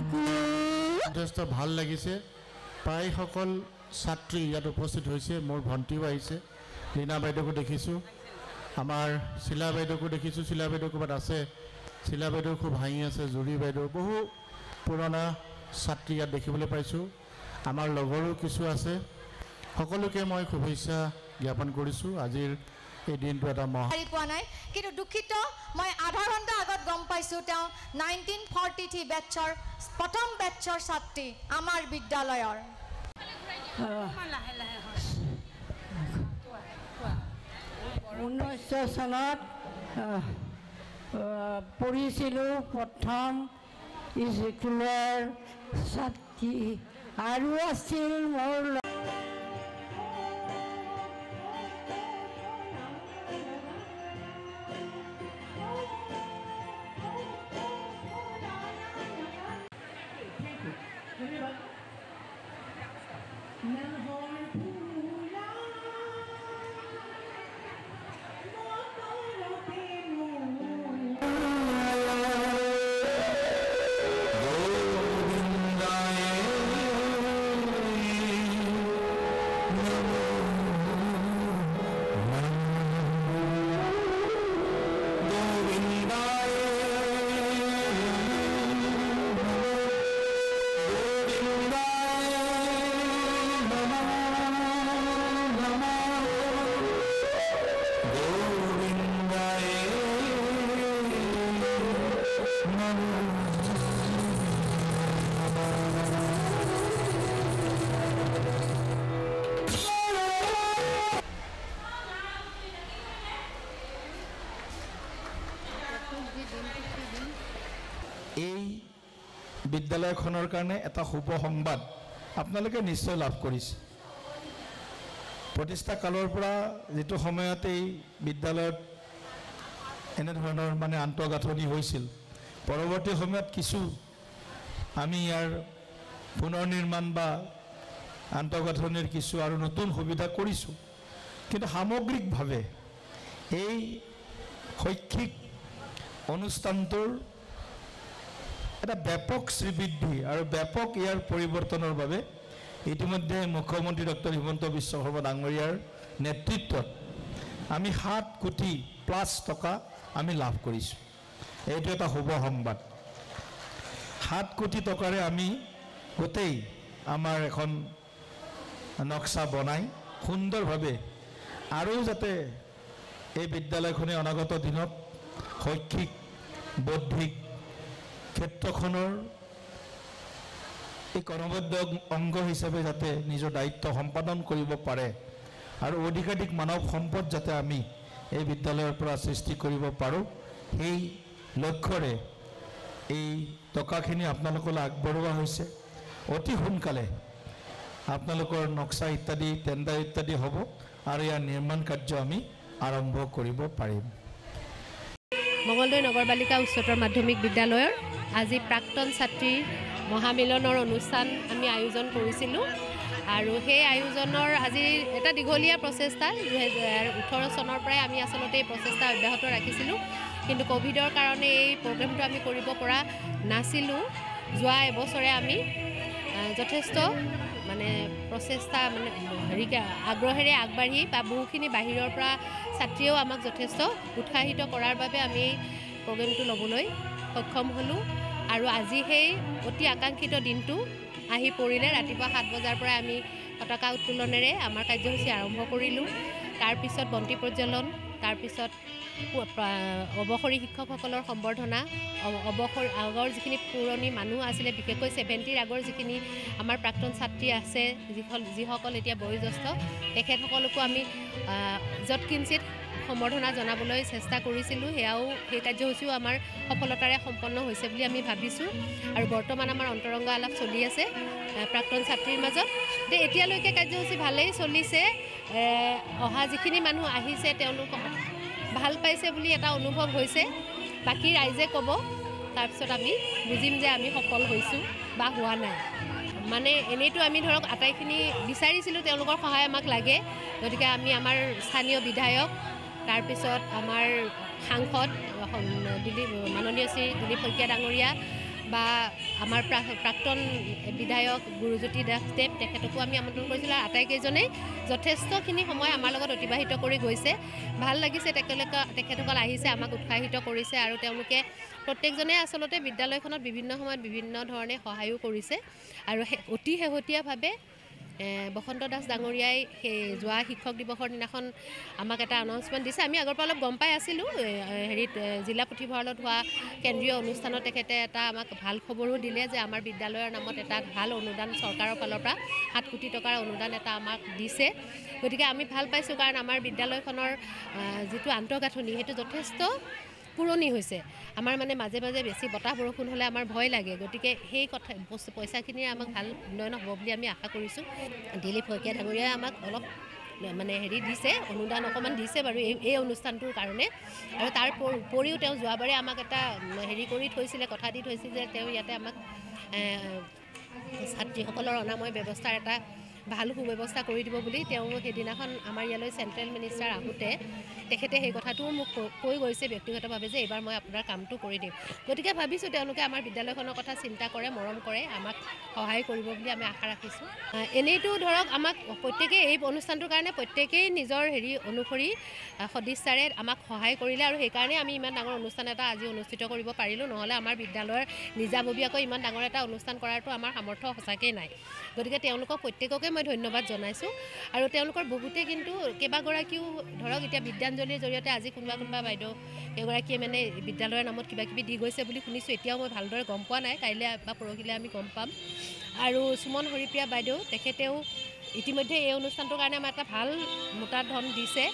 যথেষ্ট ভাল লাগিছে প্ৰায় সকল ছাত্ৰী ইয়াত উপস্থিত হৈছে মোৰ ভণ্টিও আহিছে লীনা বাইদেউকো দেখিছোঁ আমাৰ শিলা বাইদেউকো দেখিছোঁ শিলা বাইদেউ ক'ৰবাত আছে শিলা বাইদেউ খুব হাঁহি আছে জুৰি বাইদেউ বহু পুৰণা ছাত্ৰী ইয়াত দেখিবলৈ পাইছোঁ আমাৰ লগৰো কিছু আছে সকলোকে মই শুভেচ্ছা জ্ঞাপন কৰিছোঁ আজিৰ এই দিনটো এটা পোৱা নাই কিন্তু দুখিত মই আধা ঘণ্টা আগত গম পাইছোঁ তেওঁ 1943 বেটছৰ প্ৰথম বেটছৰ ছাত্ৰী আমাৰ বিদ্যালয়ৰ 1900 চনত পঢ়িছিলোঁ প্ৰথম স্কুলৰ ছাত্ৰী আৰু আছিল মোৰ বিদ্যালয়খনৰ কাৰণে এটা শুভ সংবাদ আপোনালোকে নিশ্চয় লাভ কৰিছে প্ৰতিষ্ঠা কালৰ পৰা যেটো সময়ত এই বিদ্যালয়ত এনে ধৰণৰ মানে আন্তঃগাঁথনি হৈছিল পৰৱৰ্তী সময়ত কিছু আমি ইয়াৰ পুনৰ নিৰ্মাণ বা আন্তঃগাঁথনিৰ কিছু আৰু নতুন সুবিধা কৰিছোঁ কিন্তু সামগ্ৰিকভাৱে এই শৈক্ষিক অনুষ্ঠানটোৰ এটা ব্যাপক শ্ৰীবৃদ্ধি আৰু ব্যাপক ইয়াৰ পৰিৱৰ্তনৰ বাবে ইতিমধ্যে মুখ্যমন্ত্ৰী ডক্টৰ হিমন্ত বিশ্ব শৰ্মা ডাঙৰীয়াৰ নেতৃত্বত আমি 7 কোটি প্লাস টকা আমি লাভ কৰিছোঁ এইটো এটা শুভ সংবাদ 7 কোটি টকাৰে আমি গোটেই আমাৰ এখন নক্সা বনাই সুন্দৰভাৱে আৰু যাতে এই বিদ্যালয়খনে অনাগত দিনত শৈক্ষিক বৌদ্ধিক ক্ষেত্ৰখনৰ এই কৰ্মবদ্ধ অংগ হিচাপে যাতে নিজৰ দায়িত্ব সম্পাদন কৰিব পাৰে আৰু অধিকাধিক মানৱ সম্পদ যাতে আমি এই বিদ্যালয়ৰ পৰা সৃষ্টি কৰিব পাৰোঁ সেই লক্ষ্যৰে এই টকাখিনি আপোনালোকলৈ আগবঢ়োৱা হৈছে অতি সোনকালে আপোনালোকৰ নক্সা ইত্যাদি টেণ্ডাৰ ইত্যাদি হ'ব আৰু ইয়াৰ নিৰ্মাণ কাৰ্য আমি আৰম্ভ কৰিব পাৰিম মঙ্গলদৈ নগৰবালিকা উচ্চতৰ মাধ্যমিক বিদ্যালয়ৰ আজি প্ৰাক্তন ছাত্ৰী মহামিলনৰ অনুষ্ঠান আমি আয়োজন কৰিছিলোঁ আৰু সেই আয়োজনৰ আজি এটা দীঘলীয়া প্ৰচেষ্টা 2018 চনৰ পৰাই আমি আসলতে এই প্ৰচেষ্টা অব্যাহত ৰাখিছিলোঁ কিন্তু কোভিডৰ কাৰণে এই প্ৰগ্ৰামটো আমি কৰিব পৰা নাছিলোঁ যোৱা এবছৰে আমি যথেষ্ট মানে প্ৰচেষ্টা মানে আগ্ৰহেৰে আগবাঢ়ি বা বহুখিনি বাহিৰৰ পৰা ছাত্ৰীও আমাক যথেষ্ট উৎসাহিত কৰাৰ বাবে আমি প্ৰগ্ৰামটো ল'বলৈ সক্ষম হ'লোঁ আৰু আজি সেই অতি আকাংক্ষিত দিনটো আহি পৰিলে ৰাতিপুৱা 7 বজাৰ পৰা আমি পতাকা উত্তোলনেৰে আমাৰ কাৰ্যসূচী আৰম্ভ কৰিলোঁ তাৰ পিছত বন্তি প্ৰজ্বলন তাৰ পিছত অৱসৰী শিক্ষকসকলৰ সম্বৰ্ধনা অৱসৰ আগৰ যিখিনি পুৰণি মানুহ আছিলে বিশেষকৈ 70ৰ আগৰ যিখিনি আমাৰ প্ৰাক্তন ছাত্ৰী আছে যিসকল এতিয়া বয়োজ্যেষ্ঠ তেখেতসকলকো আমি যৎকিঞ্চিত সম্বৰ্ধনা জনাবলৈ চেষ্টা কৰিছিলোঁ সেয়াও সেই কাৰ্যসূচীও আমাৰ সফলতাৰে সম্পন্ন হৈছে বুলি আমি ভাবিছোঁ আৰু বৰ্তমান আমাৰ অন্তৰংগ আলাপ চলি আছে প্ৰাক্তন ছাত্ৰীৰ মাজত এতিয়ালৈকে কাৰ্যসূচী ভালেই চলিছে অহা যিখিনি মানুহ আহিছে তেওঁলোক ভাল পাইছে বুলি এটা অনুভৱ হৈছে বাকি ৰাইজে ক'ব তাৰপিছত আমি বুজিম যে আমি সফল হৈছোঁ বা হোৱা নাই মানে এনেইতো আমি ধৰক আটাইখিনি বিচাৰিছিলোঁ তেওঁলোকৰ সহায় আমাক লাগে গতিকে আমি আমাৰ স্থানীয় বিধায়ক তাৰপিছত আমাৰ সাংসদ মাননীয় শ্ৰী দিলীপ শইকীয়া ডাঙৰীয়া বা আমাৰ প্ৰাক্তন বিধায়ক গুৰুজ্যোতি দাসদেৱ তেখেতকো আমি আমন্ত্ৰণ কৰিছিলোঁ আৰু আটাইকেইজনেই যথেষ্টখিনি সময় আমাৰ লগত অতিবাহিত কৰি গৈছে। ভাল লাগিছে, তেখেতসকল আহিছে, আমাক উৎসাহিত কৰিছে আৰু তেওঁলোকে প্ৰত্যেকজনে আচলতে বিদ্যালয়খনত বিভিন্ন সময়ত বিভিন্ন ধৰণে সহায়ো কৰিছে আৰু অতি শেহতীয়াভাৱে বসন্ত দাস ডাঙৰীয়াই সেই যোৱা শিক্ষক দিৱসৰ দিনাখন আমাক এটা এনাউন্সমেণ্ট দিছে। আমি আগৰ পৰা অলপ গম পাই আছিলোঁ, হেৰিত জিলা পুথিভঁৰালত হোৱা কেন্দ্ৰীয় অনুষ্ঠানত তেখেতে এটা আমাক ভাল খবৰো দিলে যে আমাৰ বিদ্যালয়ৰ নামত এটা ভাল অনুদান চৰকাৰৰ ফালৰ পৰা 7 কোটি টকাৰ অনুদান এটা আমাক দিছে। গতিকে আমি ভাল পাইছোঁ, কাৰণ আমাৰ বিদ্যালয়খনৰ যিটো আন্তঃগাঁথনি সেইটো যথেষ্ট পুৰণি হৈছে। আমাৰ মানে মাজে মাজে বেছি বতাহ বৰষুণ হ'লে আমাৰ ভয় লাগে। গতিকে সেই কথা পইচাখিনিয়ে আমাক ভাল উন্নয়ন হ'ব বুলি আমি আশা কৰিছোঁ। দিলীপ শইকীয়া ডাঙৰীয়াই আমাক অলপ মানে হেৰি দিছে, অনুদান অকণমান দিছে বাৰু এই অনুষ্ঠানটোৰ কাৰণে। আৰু তাৰ উপৰিও তেওঁ যোৱাবাৰে আমাক এটা হেৰি কৰি থৈছিলে, কথা দি থৈছিল যে তেওঁ ইয়াতে আমাক ছাত্ৰীসকলৰ অনাময় ব্যৱস্থাৰ এটা ভাল সুব্যৱস্থা কৰি দিব বুলি। তেওঁ সেইদিনাখন আমাৰ ইয়ালৈ চেণ্ট্ৰেল মিনিষ্টাৰ আহোঁতে তেখেতে সেই কথাটোও মোক কৈ গৈছে ব্যক্তিগতভাৱে যে এইবাৰ মই আপোনাৰ কামটো কৰি দিম। গতিকে ভাবিছোঁ তেওঁলোকে আমাৰ বিদ্যালয়খনৰ কথা চিন্তা কৰে, মৰম কৰে, আমাক সহায় কৰিব বুলি আমি আশা ৰাখিছোঁ। এনেইতো ধৰক আমাক প্ৰত্যেকেই এই অনুষ্ঠানটোৰ কাৰণে প্ৰত্যেকেই নিজৰ হেৰি অনুসৰি সদিচ্ছাৰে আমাক সহায় কৰিলে আৰু সেইকাৰণে আমি ইমান ডাঙৰ অনুষ্ঠান এটা আজি অনুষ্ঠিত কৰিব পাৰিলোঁ। নহ'লে আমাৰ বিদ্যালয়ৰ নিজাববীয়াকৈ ইমান ডাঙৰ এটা অনুষ্ঠান কৰাটো আমাৰ সামৰ্থ্য সঁচাকৈ নাই। গতিকে তেওঁলোকক প্ৰত্যেককে মই ধন্যবাদ জনাইছোঁ। আৰু তেওঁলোকৰ বহুতে কিন্তু কেইবাগৰাকীও ধৰক এতিয়া বিদ্যাঞ্জলিৰ জৰিয়তে আজি কোনোবা বাইদেউ এগৰাকীয়ে মানে বিদ্যালয়ৰ নামত কিবাকিবি দি গৈছে বুলি শুনিছোঁ। এতিয়াও মই ভালদৰে গম পোৱা নাই, কাইলৈ বা পৰহিলৈ আমি গম পাম। আৰু সুমন হৰিপ্ৰিয়া বাইদেউ তেখেতেও ইতিমধ্যে এই অনুষ্ঠানটোৰ কাৰণে আমাৰ এটা ভাল মোটা ধন দিছে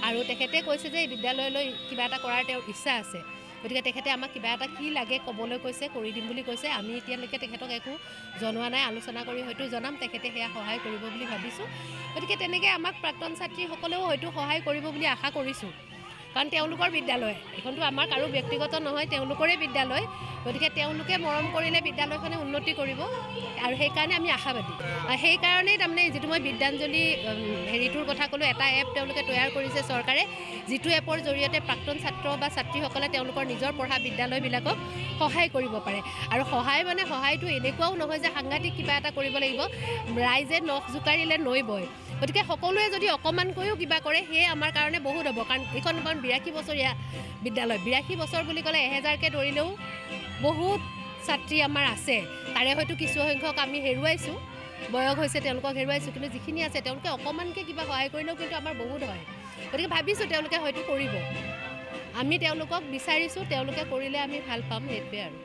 আৰু তেখেতে কৈছে যে এই বিদ্যালয়লৈ কিবা এটা কৰাৰ তেওঁৰ ইচ্ছা আছে। গতিকে তেখেতে আমাক কিবা এটা কি লাগে ক'বলৈ কৈছে, কৰি দিম বুলি কৈছে। আমি এতিয়ালৈকে তেখেতক একো জনোৱা নাই, আলোচনা কৰি হয়তো জনাম, তেখেতে সেয়া সহায় কৰিব বুলি ভাবিছোঁ। গতিকে তেনেকৈ আমাক প্ৰাক্তন ছাত্ৰীসকলেও হয়তো সহায় কৰিব বুলি আশা কৰিছোঁ, কাৰণ তেওঁলোকৰ বিদ্যালয় এইখনতো আমাৰ কাৰো ব্যক্তিগত নহয়, তেওঁলোকৰে বিদ্যালয়। গতিকে তেওঁলোকে মৰম কৰিলে বিদ্যালয়খনে উন্নতি কৰিব আৰু সেইকাৰণে আমি আশাবাদী। সেইকাৰণেই তাৰমানে যিটো মই বিদ্যাঞ্জলি হেৰিটোৰ কথা ক'লোঁ, এটা এপ তেওঁলোকে তৈয়াৰ কৰিছে চৰকাৰে, যিটো এপৰ জৰিয়তে প্ৰাক্তন ছাত্ৰ বা ছাত্ৰীসকলে তেওঁলোকৰ নিজৰ পঢ়া বিদ্যালয়বিলাকক সহায় কৰিব পাৰে। আৰু সহায় মানে সহায়টো এনেকুৱাও নহয় যে সাংঘাতিক কিবা এটা কৰিব লাগিব, ৰাইজে নখ জোকাৰিলে নৈ বয়। গতিকে সকলোৱে যদি অকণমানকৈও কিবা কৰে সেয়ে আমাৰ কাৰণে বহুত হ'ব। কাৰণ এইখন 82 বছৰীয়া বিদ্যালয়, 82 বছৰ বুলি ক'লে 1000কৈ ধৰিলেও বহুত ছাত্ৰী আমাৰ আছে। তাৰে হয়তো কিছু সংখ্যক আমি হেৰুৱাইছোঁ, বয়স হৈছে তেওঁলোকক হেৰুৱাইছোঁ, কিন্তু যিখিনি আছে তেওঁলোকে অকণমানকৈ কিবা সহায় কৰিলেও কিন্তু আমাৰ বহুত হয়। গতিকে ভাবিছোঁ তেওঁলোকে হয়তো কৰিব, আমি তেওঁলোকক বিচাৰিছোঁ, তেওঁলোকে কৰিলে আমি ভাল পাম, সেইটোৱে আৰু।